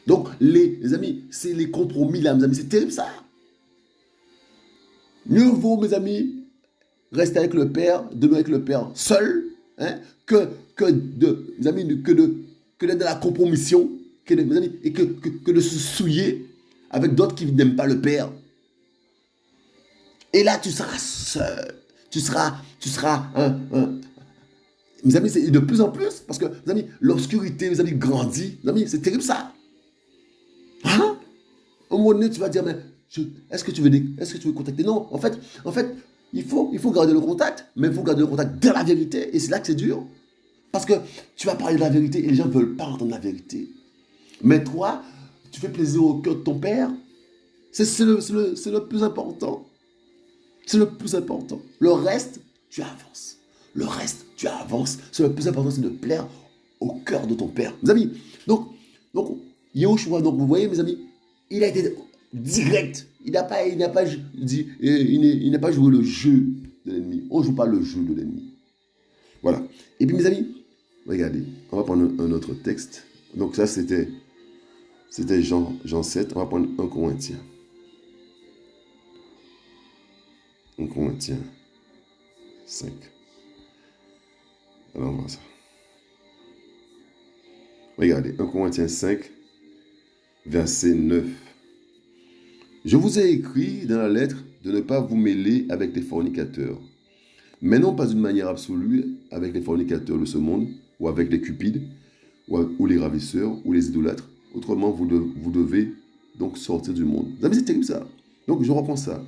Donc, les amis, c'est les compromis là, mes amis. C'est terrible ça. Mieux vaut, mes amis, rester avec le Père, demeurer avec le Père seul, mes amis, que d'être dans la compromission, mes amis, et que de se souiller avec d'autres qui n'aiment pas le Père. Et là, tu seras seul. Tu seras mes amis, c'est de plus en plus, parce que, mes amis, l'obscurité, mes amis, grandit. Mes amis, c'est terrible ça. Hein? Au moment donné, tu vas dire, mais est-ce que tu veux contacter? Non, en fait, il faut garder le contact, mais il faut garder le contact dans la vérité. Et c'est là que c'est dur. Parce que tu vas parler de la vérité et les gens ne veulent pas entendre la vérité. Mais toi, tu fais plaisir au cœur de ton père. C'est le plus important. C'est le plus important. Le reste, tu avances. Le reste, tu avances. C'est le plus important, c'est de plaire au cœur de ton père. Mes amis, donc Yehoshua, donc vous voyez, mes amis, il a été direct. Il n'a pas joué le jeu de l'ennemi. On ne joue pas le jeu de l'ennemi. Voilà. Et puis, mes amis, regardez, on va prendre un autre texte. Donc ça, c'était Jean 7. On va prendre 1 Corinthiens. 1 Corinthiens 5. Alors, on va voir ça. Regardez, 1 Corinthiens 5, verset 9. Je vous ai écrit dans la lettre de ne pas vous mêler avec les fornicateurs, mais non pas d'une manière absolue avec les fornicateurs de ce monde, ou avec les cupides, ou les ravisseurs, ou les idolâtres. Autrement, vous devez donc sortir du monde. Vous avez, c'est terrible ça. Donc, je reprends ça.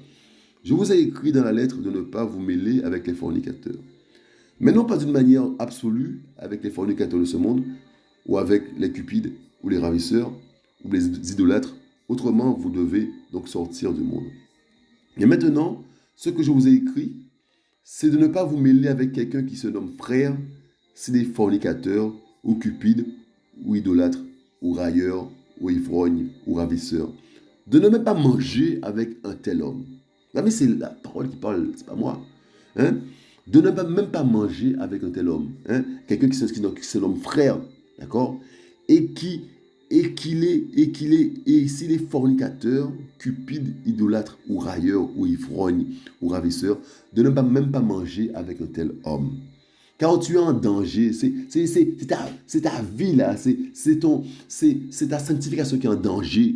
Je vous ai écrit dans la lettre de ne pas vous mêler avec les fornicateurs, mais non pas d'une manière absolue avec les fornicateurs de ce monde, ou avec les cupides, ou les ravisseurs, ou les idolâtres. Autrement, vous devez donc sortir du monde. Et maintenant, ce que je vous ai écrit, c'est de ne pas vous mêler avec quelqu'un qui se nomme frère, c'est des fornicateurs, ou cupides, ou idolâtres, ou railleurs, ou ivrognes, ou ravisseurs. De ne même pas manger avec un tel homme. Mais c'est la parole qui parle, c'est pas moi. De ne même pas manger avec un tel homme. Quelqu'un qui se nomme frère, d'accord? Et s'il est fornicateur, cupide, idolâtre, ou railleur, ou ivrogne, ou ravisseur, de ne même pas manger avec un tel homme. Car tu es en danger, c'est ta vie là, c'est ta sanctification qui est en danger.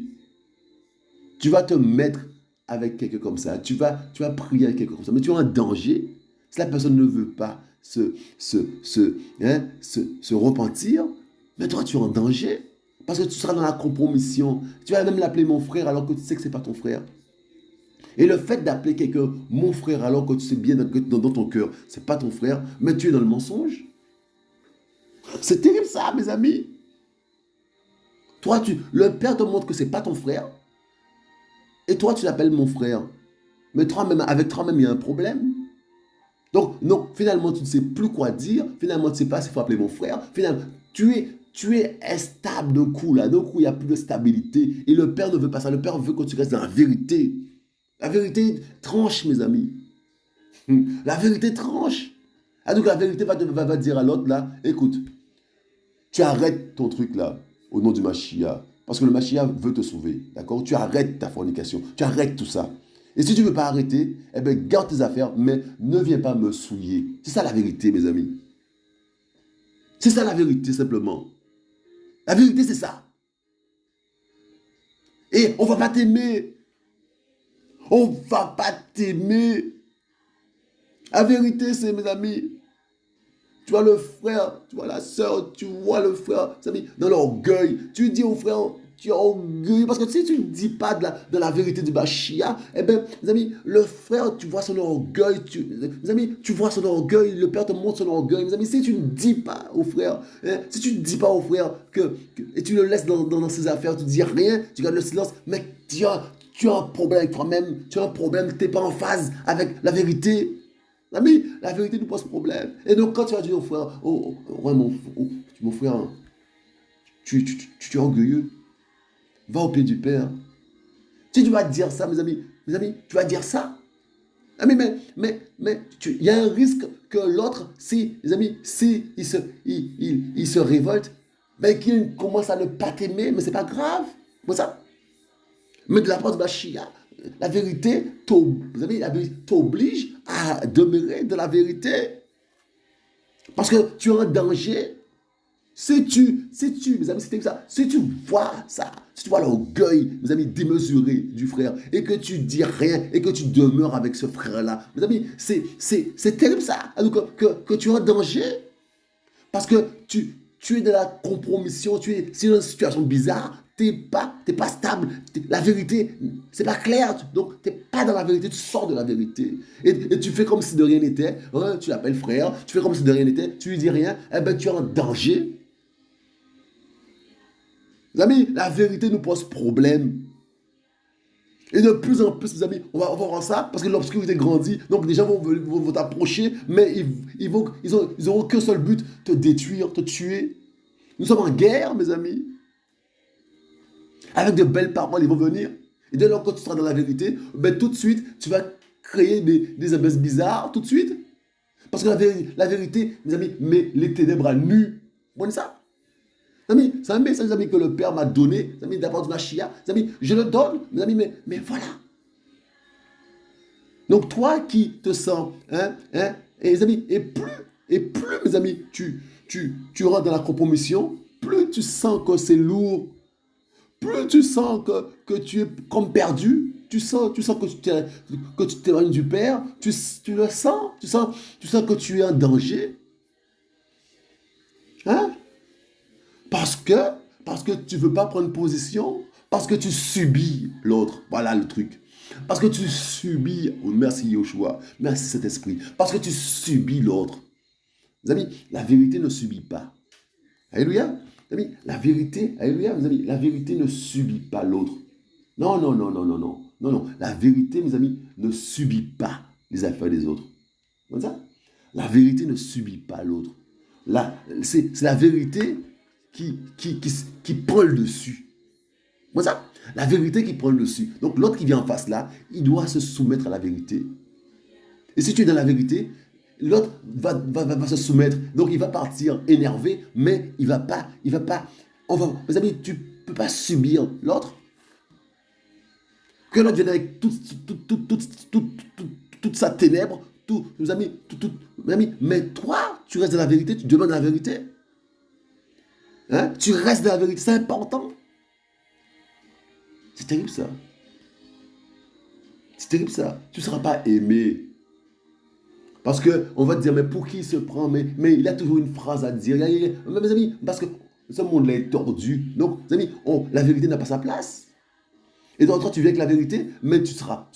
Tu vas te mettre avec quelqu'un comme ça, tu vas prier avec quelqu'un comme ça, mais tu es en danger. Si la personne ne veut pas se repentir, mais toi tu es en danger. Parce que tu seras dans la compromission. Tu vas même l'appeler mon frère alors que tu sais que ce n'est pas ton frère. Et le fait d'appeler quelqu'un mon frère alors que tu sais bien dans ton cœur, ce n'est pas ton frère, mais tu es dans le mensonge. C'est terrible ça, mes amis. Toi, le père te montre que ce n'est pas ton frère. Et toi, tu l'appelles mon frère. Mais avec toi-même, il y a un problème. Donc, non, finalement, tu ne sais plus quoi dire. Finalement, tu ne sais pas s'il faut appeler mon frère. Finalement, tu es instable d'un coup, là. D'un coup, il n'y a plus de stabilité. Et le Père ne veut pas ça. Le Père veut que tu restes dans la vérité. La vérité tranche, mes amis. La vérité tranche. Ah, donc, la vérité va dire à l'autre, là, écoute, tu arrêtes ton truc, là, au nom du Mashiach. Parce que le Mashiach veut te sauver. D'accord? Tu arrêtes ta fornication. Tu arrêtes tout ça. Et si tu ne veux pas arrêter, eh bien, garde tes affaires, mais ne viens pas me souiller. C'est ça la vérité, mes amis. C'est ça la vérité, simplement. La vérité, c'est ça. Et on ne va pas t'aimer. On ne va pas t'aimer. La vérité, c'est, mes amis, tu vois le frère, tu vois la soeur, tu vois le frère, mes amis, dans l'orgueil. Tu dis au frère, tu es orgueilleux. Parce que si tu ne dis pas de la vérité du Bachia, eh bien, mes amis, le frère, tu vois son orgueil. Mes amis, tu vois son orgueil. Le père te montre son orgueil. Mes amis, si tu ne dis pas au frère, hein, si tu ne dis pas au frère et tu le laisses dans ses affaires, tu ne dis rien, tu gardes le silence, mais tu as un problème avec toi-même. Tu as un problème, tu n'es pas en phase avec la vérité. Ami, la vérité nous pose problème. Et donc, quand tu vas dire au frère, ouais, mon frère, tu es orgueilleux, va au pied du Père. Si tu vas dire ça, mes amis, tu vas dire ça. Ami, mais il y a un risque que l'autre, si, les amis, si il se révolte, ben, qu'il commence à ne pas t'aimer, mais c'est pas grave. Comme ça. Mais de la part de Bachia, la vérité t'oblige à demeurer de la vérité. Parce que tu es en danger. Mes amis, c'était ça. Si tu vois ça, si tu vois l'orgueil, mes amis, démesuré du frère, et que tu dis rien, et que tu demeures avec ce frère-là, mes amis, c'est terrible ça. Alors que tu es en danger. Parce que tu es de la compromission, c'est une situation bizarre, t'es pas stable, la vérité, c'est pas clair, donc t'es pas dans la vérité, tu sors de la vérité. Et tu fais comme si de rien n'était, hein, tu l'appelles frère, tu fais comme si de rien n'était, tu lui dis rien, eh ben tu es en danger. Les amis, la vérité nous pose problème. Et de plus en plus, mes amis, on va voir ça parce que l'obscurité grandit. Donc, les gens vont t'approcher, mais ils auront qu'un seul but, te détruire, te tuer. Nous sommes en guerre, mes amis. Avec de belles paroles, ils vont venir. Et dès lors que tu seras dans la vérité, ben, tout de suite, tu vas créer des abaisses bizarres, tout de suite. Parce que la vérité, mes amis, met les ténèbres à nu. Vous comprenez ça? Mes amis, c'est un message, mes amis, que le Père m'a donné, mes amis, d'abord du Machia. Mes amis, je le donne, mes amis, mais voilà. Donc toi qui te sens, et les amis, et plus, mes amis, tu rentres dans la compromission, plus tu sens que c'est lourd, plus tu sens que tu es comme perdu, tu sens que tu t'éloignes du Père, tu le sens, tu sens que tu es en danger, hein? Parce que tu ne veux pas prendre position, parce que tu subis l'autre, voilà le truc. Parce que tu subis, oh, merci Yoshua, merci Saint-Esprit, parce que tu subis l'autre. Mes amis, la vérité ne subit pas. Alléluia. Mes amis, la vérité, alléluia, mes amis, la vérité ne subit pas l'autre. Non, non, non, non, non, non, non, non. La vérité, mes amis, ne subit pas les affaires des autres. Comme ça? La vérité ne subit pas l'autre. C'est la vérité qui prend le dessus. Comme ça? La vérité qui prend le dessus. Donc l'autre qui vient en face là, il doit se soumettre à la vérité. Et si tu es dans la vérité, l'autre va se soumettre. Donc il va partir énervé, mais il va pas, mes amis, tu ne peux pas subir l'autre. Que l'autre vienne avec toute sa ténèbre, mes amis, mes amis, mais toi, tu restes dans la vérité, tu demandes la vérité. Hein? Tu restes dans la vérité, c'est important. C'est terrible ça. C'est terrible ça. Tu ne seras pas aimé. Parce qu'on va te dire, mais pour qui il se prend, mais il a toujours une phrase à dire. Mais mes amis, parce que ce monde-là est tordu. Donc, mes amis, la vérité n'a pas sa place. Et donc, toi, tu viens avec la vérité, mais tu seras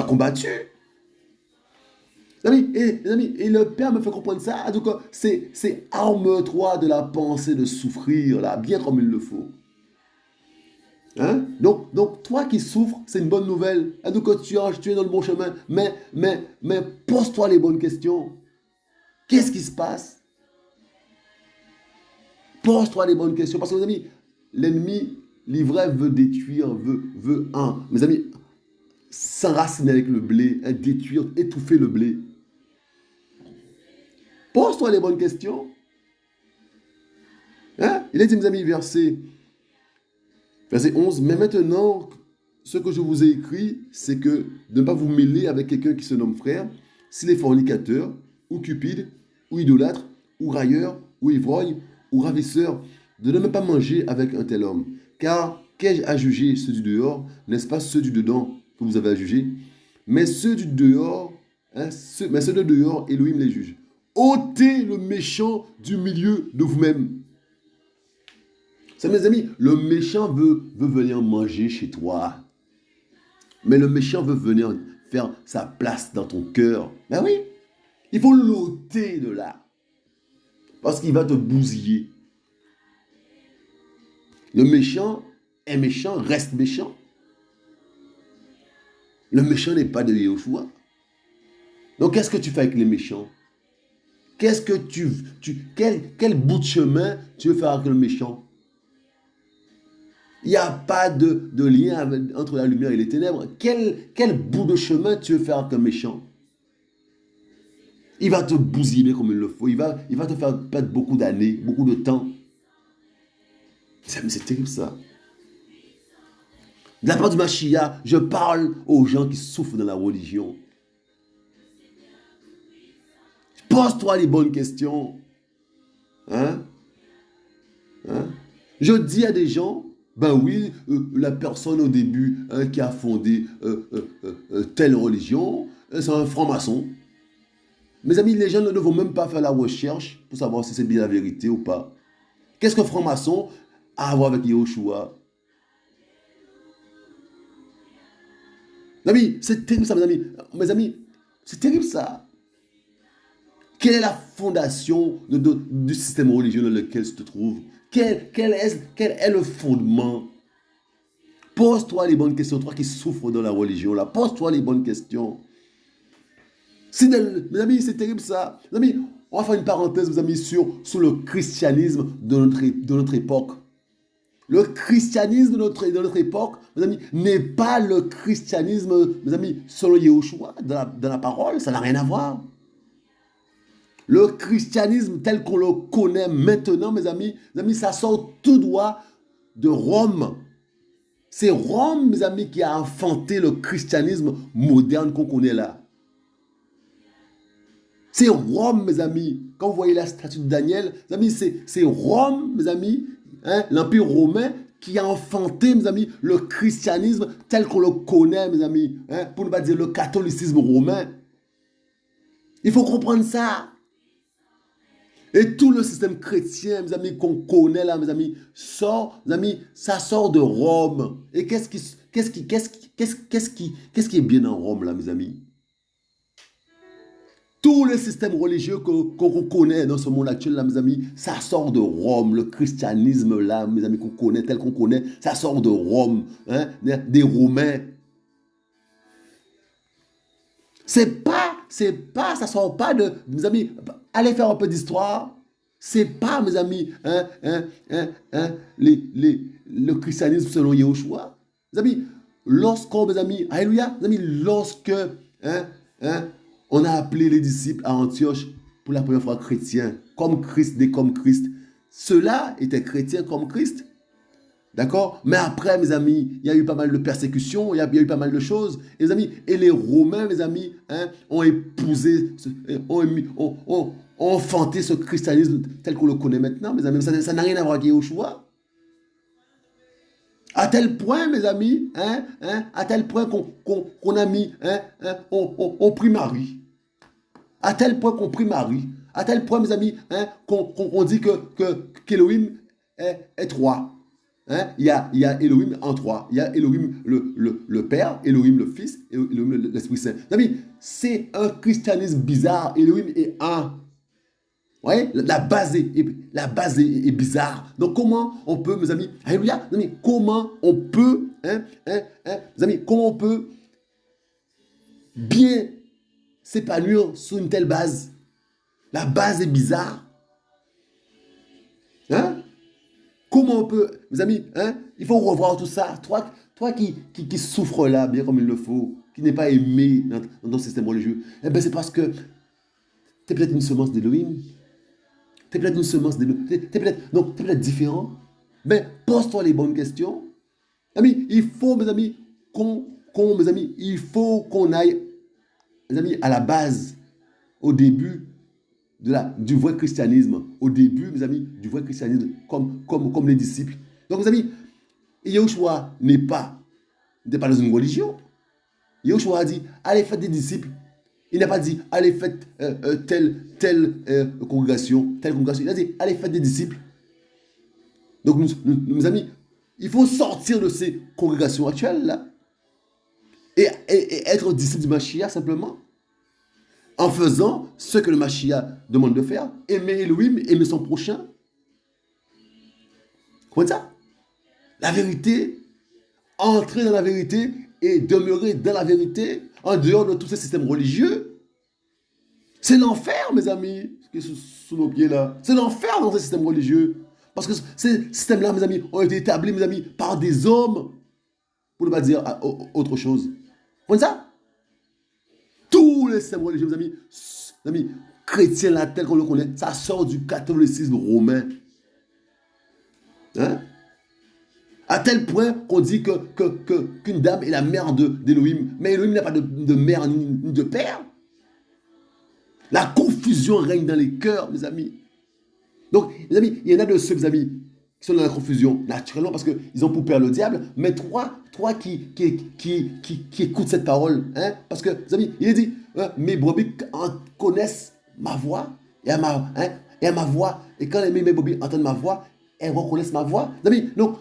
combattu. Les amis, et le Père me fait comprendre ça. Donc, c'est arme-toi de la pensée de souffrir, là, bien comme il le faut. Hein? Donc, toi qui souffres, c'est une bonne nouvelle. Donc, tu es dans le bon chemin. Mais pose-toi les bonnes questions. Qu'est-ce qui se passe? Pose-toi les bonnes questions. Parce que, mes amis, l'ennemi, l'ivraie veut détruire, mes amis, s'enraciner avec le blé, détruire, étouffer le blé. Pose-toi les bonnes questions. Hein? Il est dit, mes amis, verset 11, mais maintenant, ce que je vous ai écrit, c'est que de ne pas vous mêler avec quelqu'un qui se nomme frère, s'il est fornicateur, ou cupide, ou idolâtre, ou railleur, ou ivrogne, ou ravisseur, de ne même pas manger avec un tel homme. Car qu'ai-je à juger ceux du dehors, n'est-ce pas ceux du dedans? que vous avez à juger, mais ceux du dehors, mais ceux de dehors, Elohim les juge. Ôtez le méchant du milieu de vous-même. C'est mes amis, le méchant veut venir manger chez toi. Mais le méchant veut venir faire sa place dans ton cœur. Ben oui, il faut l'ôter de là. Parce qu'il va te bousiller. Le méchant est méchant, reste méchant. Le méchant n'est pas de Yahushua. Donc qu'est-ce que tu fais avec les méchants? Qu'est-ce que quel bout de chemin tu veux faire avec le méchant? Il n'y a pas de lien entre la lumière et les ténèbres. Quel bout de chemin tu veux faire avec un méchant? Il va te bousiller comme il le faut. Il va te faire perdre beaucoup d'années, beaucoup de temps. C'est terrible ça. De la part du Mashiach, je parle aux gens qui souffrent dans la religion. Pose-toi les bonnes questions. Hein? Je dis à des gens, ben oui, la personne au début qui a fondé telle religion, c'est un franc-maçon. Mes amis, les gens ne vont même pas faire la recherche pour savoir si c'est bien la vérité ou pas. Qu'est-ce qu'un franc-maçon a à voir avec Yahushua? Mes amis, c'est terrible ça, mes amis. Mes amis, c'est terrible ça. Quelle est la fondation du système religieux dans lequel tu te trouves? Quel est le fondement? Pose-toi les bonnes questions, toi qui souffres dans la religion, là. Pose-toi les bonnes questions. Mes amis, c'est terrible ça. Mes amis, on va faire une parenthèse, mes amis, sur le christianisme de notre époque. Le christianisme de notre époque, mes amis, n'est pas le christianisme, mes amis, selon Yahushua, dans la parole. Ça n'a rien à voir. Le christianisme tel qu'on le connaît maintenant, mes amis, ça sort tout droit de Rome. C'est Rome, mes amis, qui a inventé le christianisme moderne qu'on connaît là. C'est Rome, mes amis. Quand vous voyez la statue de Daniel, mes amis, c'est Rome, mes amis, l'Empire romain, qui a inventé, mes amis, le christianisme tel qu'on le connaît, mes amis. Pour ne pas dire le catholicisme romain. Il faut comprendre ça. Et tout le système chrétien, mes amis, qu'on connaît là, mes amis, ça sort de Rome. Et qu'est-ce qui est bien en Rome là, mes amis? Tout le système religieux qu'on connaît dans ce monde actuel là, mes amis, ça sort de Rome. Le christianisme là, mes amis, qu'on connaît, tel qu'on connaît, ça sort de Rome, des Romains. Ça sort pas de, mes amis, allez faire un peu d'histoire. C'est pas, mes amis, le christianisme selon Yahushua. Mes amis, mes amis, alléluia, mes amis, lorsque, on a appelé les disciples à Antioche pour la première fois chrétiens, comme Christ, comme Christ. Ceux-là étaient chrétiens comme Christ. D'accord? Mais après, mes amis, il y a eu pas mal de persécutions, il y a eu pas mal de choses. Et, mes amis, et les Romains, mes amis, ont épousé, ont enfanté ce christianisme tel qu'on le connaît maintenant. Mes amis, ça n'a rien à voir avec Yahushua. À tel point, mes amis, à tel point qu'on a mis, on prie Marie. À tel point qu'on prie Marie. À tel point, mes amis, qu'on dit qu'Elohim est trois. Il y a Elohim en trois. Il y a Elohim le Père, Elohim le Fils, et Elohim l'Esprit Saint. Amis, c'est un christianisme bizarre. Elohim est un. Vous voyez, la base est bizarre. Donc comment on peut, mes amis, alléluia, mes amis, comment on peut, mes amis, comment on peut bien s'épanouir sur une telle base? La base est bizarre. Comment on peut, mes amis, il faut revoir tout ça. Toi qui souffres là, bien comme il le faut, qui n'est pas aimé dans ton système religieux, eh bien c'est parce que tu es peut-être une semence d'Elohim. Tu es peut-être une semence d'Elohim. Tu es peut-être différent. Mais pose-toi les bonnes questions. Amis, il faut, mes amis, il faut qu'on aille, mes amis, à la base, au début, du vrai christianisme, au début, mes amis, du vrai christianisme, comme les disciples. Donc, mes amis, Yahushua n'est pas dans une religion. Yeshua a dit, allez faites des disciples. Il n'a pas dit, allez faites telle congrégation, telle congrégation. Il a dit, allez faites des disciples. Donc, mes amis, il faut sortir de ces congrégations actuelles-là et être disciple du Mashiach simplement. En faisant ce que le Mashiach demande de faire, aimer Elohim, aimer son prochain. Comment ça? La vérité, entrer dans la vérité et demeurer dans la vérité en dehors de tous ces systèmes religieux. C'est l'enfer, mes amis, qui est sous nos pieds là. C'est l'enfer dans ces systèmes religieux. Parce que ces systèmes-là, mes amis, ont été établis, mes amis, par des hommes, pour ne pas dire autre chose. Vous comprenez ça? Tous les systèmes religieux, mes amis, chrétiens là, tel qu'on le connaît, ça sort du catholicisme romain. Hein? À tel point qu'on dit qu'une dame est la mère d'Élohim. Mais Élohim n'a pas de mère ni de père. La confusion règne dans les cœurs, mes amis. Donc, mes amis, il y en a de ceux, mes amis, qui sont dans la confusion, naturellement, parce qu'ils ont pour père le diable. Mais toi qui écoutes cette parole, hein, parce que, mes amis, il est dit, hein, mes brebis connaissent ma voix, et à ma voix, et quand mes brebis entendent ma voix, elles reconnaissent ma voix. Mes amis, donc,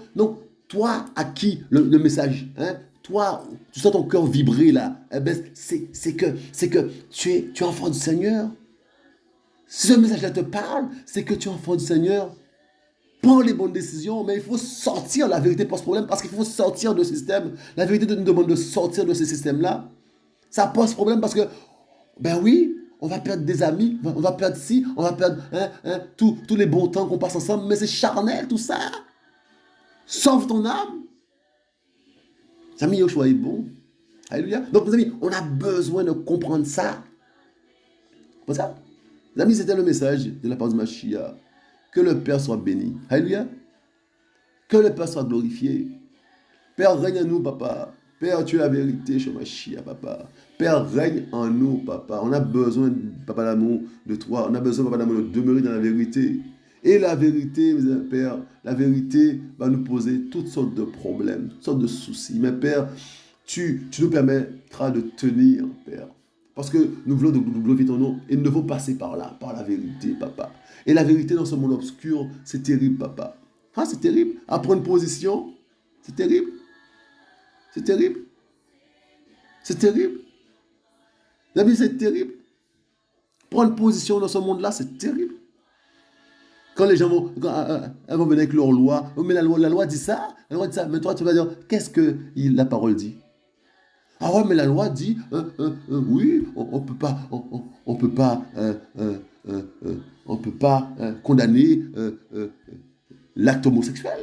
toi, à qui le message, hein, toi, tu sens ton cœur vibrer là, eh ben, c'est que tu es enfant du Seigneur. Si ce message-là te parle, c'est que tu es enfant du Seigneur. Prends les bonnes décisions, mais il faut sortir. La vérité pose problème parce qu'il faut sortir de ce système. La vérité nous demande de sortir de ce système-là. Ça pose problème parce que, ben oui, on va perdre des amis, on va perdre ci, on va perdre tous les bons temps qu'on passe ensemble, mais c'est charnel tout ça. Sauve ton âme. Les amis, Yoshua est bon. Alléluia. Donc, mes amis, on a besoin de comprendre ça. Comme ça. Les amis, c'était le message de la part du Mashiach. Que le Père soit béni. Alléluia. Que le Père soit glorifié. Père, règne en nous, papa. Père, tu es la vérité chez Mashiach, papa. Père, règne en nous, papa. On a besoin, papa d'amour, de toi. On a besoin, papa d'amour, de demeurer dans la vérité. Et la vérité, Père, la vérité va nous poser toutes sortes de problèmes, toutes sortes de soucis. Mais Père, tu nous permettras de tenir, Père. Parce que nous voulons glorifier ton nom et nous devons passer par là, par la vérité, papa. Et la vérité dans ce monde obscur, c'est terrible, papa. Ah, c'est terrible. À prendre position, c'est terrible. C'est terrible. C'est terrible. La vie, c'est terrible. Prendre position dans ce monde-là, c'est terrible. Quand les gens vont venir avec leur loi, oh, mais la loi dit ça, mais toi tu vas dire, qu'est-ce que la parole dit? Ah ouais, mais la loi dit, oui, on peut pas condamner l'acte homosexuel.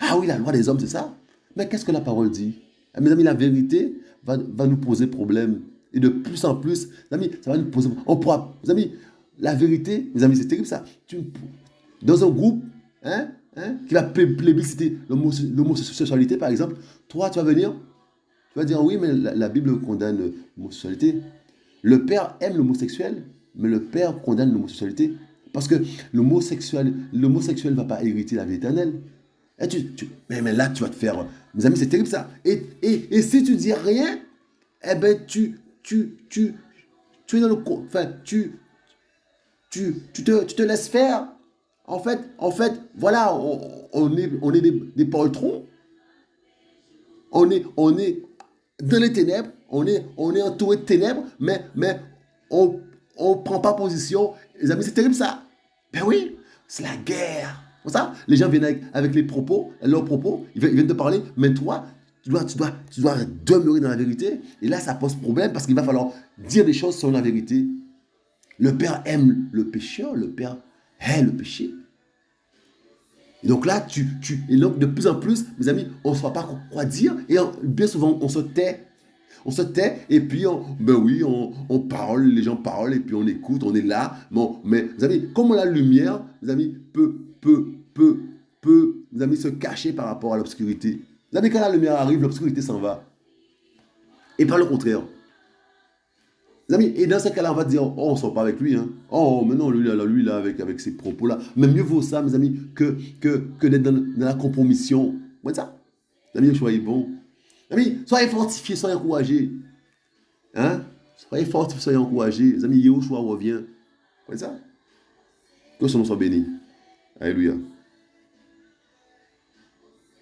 Ah oui, la loi des hommes, c'est ça. Mais qu'est-ce que la parole dit? Mes amis, la vérité va nous poser problème. Et de plus en plus, mes amis, ça va nous poser problème. On pourra, mes amis, la vérité, mes amis, c'est terrible ça. Dans un groupe qui va plébisciter l'homosexualité, par exemple, toi, tu vas venir, tu vas dire, oui, mais la Bible condamne l'homosexualité. Le Père aime l'homosexuel, mais le Père condamne l'homosexualité. Parce que l'homosexuel ne va pas hériter la vie éternelle. Et mais là, tu vas te faire... Mes amis, c'est terrible ça. Et si tu dis rien, eh ben, tu es dans le... Enfin, tu te laisses faire. En fait, voilà, on est des poltrons. On est dans les ténèbres. On est entouré de ténèbres, mais on ne prend pas position. Les amis, c'est terrible ça. Ben oui, c'est la guerre. Comme ça, les gens viennent avec leurs propos, ils viennent te parler, mais toi, tu dois demeurer dans la vérité. Et là, ça pose problème parce qu'il va falloir dire des choses sur la vérité. Le Père aime le pécheur, le Père hait le péché. Et donc là, et donc de plus en plus, mes amis, on ne saura pas quoi dire. Et bien souvent, on se tait. On se tait et puis, on parle, les gens parlent et puis on écoute, on est là. Bon, mais, mes amis, comment la lumière, mes amis, peut, mes amis, se cacher par rapport à l'obscurité. Mes amis, quand la lumière arrive, l'obscurité s'en va. Et pas le contraire. Mes amis, et dans ce cas-là, on va dire, oh, on ne sort pas avec lui. Hein. Oh, mais non, lui là, avec ces propos-là. Mais mieux vaut ça, mes amis, que d'être dans la compromission. Vous voyez ça? Mes amis, soyez bons. Amis, soyez fortifiés, soyez encouragés. Hein? Soyez fortifiés, soyez encouragés. Les amis, Yahushua revient. Comme ça? Que son nom soit béni. Alléluia.